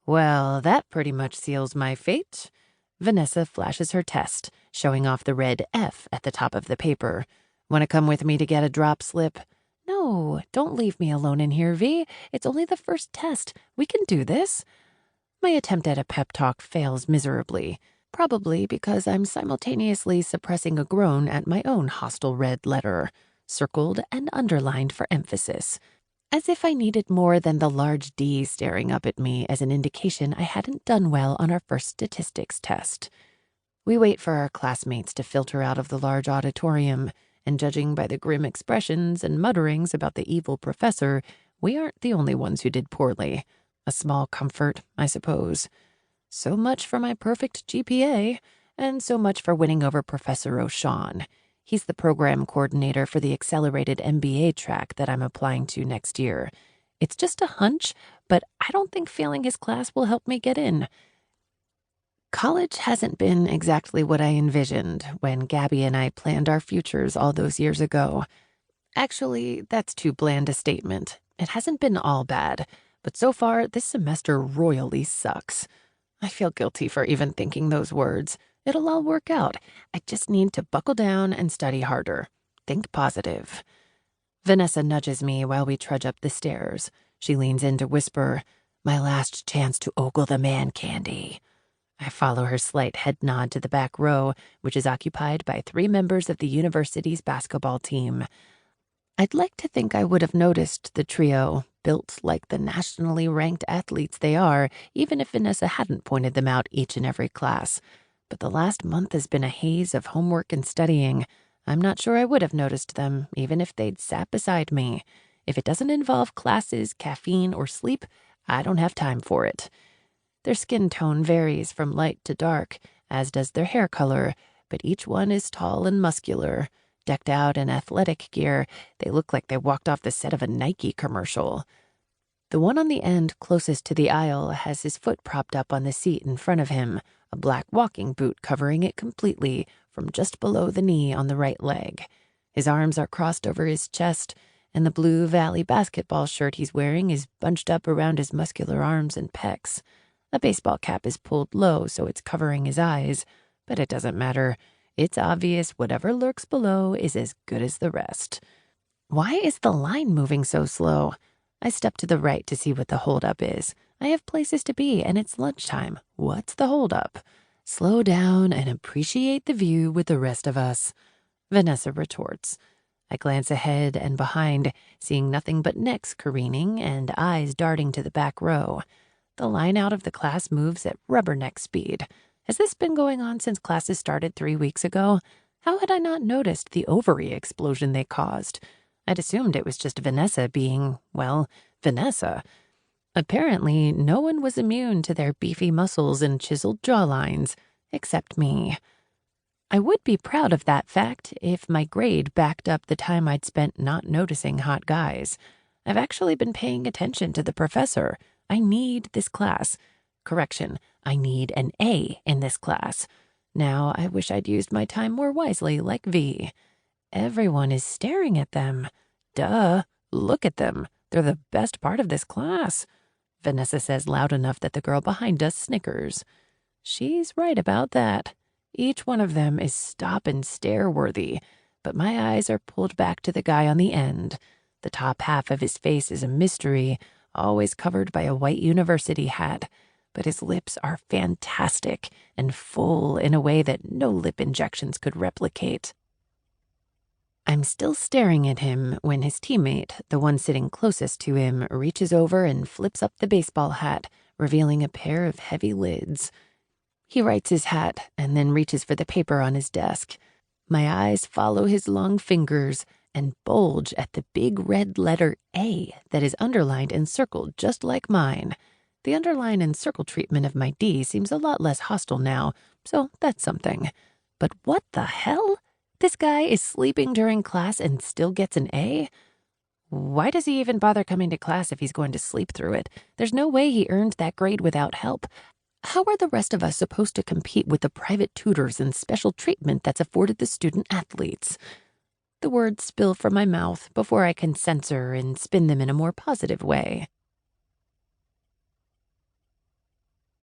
Well, that pretty much seals my fate. Vanessa flashes her test, showing off the red F at the top of the paper. Want to come with me to get a drop slip? No, don't leave me alone in here, V. It's only the first test. We can do this. My attempt at a pep talk fails miserably, probably because I'm simultaneously suppressing a groan at my own hostile red letter, circled and underlined for emphasis, as if I needed more than the large D staring up at me as an indication I hadn't done well on our first statistics test. We wait for our classmates to filter out of the large auditorium, and judging by the grim expressions and mutterings about the evil professor, we aren't the only ones who did poorly. A small comfort, I suppose. So much for my perfect GPA, and so much for winning over Professor O'Shawn. He's the program coordinator for the accelerated MBA track that I'm applying to next year. It's just a hunch, but I don't think failing his class will help me get in. College hasn't been exactly what I envisioned when Gabby and I planned our futures all those years ago. Actually, that's too bland a statement. It hasn't been all bad, but so far this semester royally sucks. I feel guilty for even thinking those words. It'll all work out. I just need to buckle down and study harder. Think positive. Vanessa nudges me while we trudge up the stairs. She leans in to whisper, "My last chance to ogle the man candy." I follow her slight head nod to the back row, which is occupied by 3 members of the university's basketball team. I'd like to think I would have noticed the trio, built like the nationally ranked athletes they are, even if Vanessa hadn't pointed them out each and every class. But the last month has been a haze of homework and studying. I'm not sure I would have noticed them, even if they'd sat beside me. If it doesn't involve classes, caffeine, or sleep, I don't have time for it. Their skin tone varies from light to dark, as does their hair color, but each one is tall and muscular. Decked out in athletic gear, they look like they walked off the set of a Nike commercial. The one on the end closest to the aisle has his foot propped up on the seat in front of him, a black walking boot covering it completely from just below the knee on the right leg. His arms are crossed over his chest, and the Blue Valley basketball shirt he's wearing is bunched up around his muscular arms and pecs. A baseball cap is pulled low so it's covering his eyes, but it doesn't matter. It's obvious whatever lurks below is as good as the rest. Why is the line moving so slow? I step to the right to see what the holdup is. I have places to be, and it's lunchtime. What's the holdup? Slow down and appreciate the view with the rest of us, Vanessa retorts. I glance ahead and behind, seeing nothing but necks careening and eyes darting to the back row. The line out of the class moves at rubberneck speed. Has this been going on since classes started 3 weeks ago? How had I not noticed the ovary explosion they caused? I'd assumed it was just Vanessa being, well, Vanessa. Apparently, no one was immune to their beefy muscles and chiseled jawlines, except me. I would be proud of that fact if my grade backed up the time I'd spent not noticing hot guys. I've actually been paying attention to the professor. I need this class. Correction, I need an A in this class. Now I wish I'd used my time more wisely like V. Everyone is staring at them. Duh, look at them. They're the best part of this class. Vanessa says loud enough that the girl behind us snickers. She's right about that. Each one of them is stop and stare worthy, but my eyes are pulled back to the guy on the end. The top half of his face is a mystery, always covered by a white university hat, but his lips are fantastic and full in a way that no lip injections could replicate. I'm still staring at him when his teammate, the one sitting closest to him, reaches over and flips up the baseball hat, revealing a pair of heavy lids. He rights his hat and then reaches for the paper on his desk. My eyes follow his long fingers and bulge at the big red letter A that is underlined and circled just like mine. The underline and circle treatment of my D seems a lot less hostile now, so that's something. But what the hell? This guy is sleeping during class and still gets an A? Why does he even bother coming to class if he's going to sleep through it? There's no way he earned that grade without help. How are the rest of us supposed to compete with the private tutors and special treatment that's afforded the student athletes? The words spill from my mouth before I can censor and spin them in a more positive way.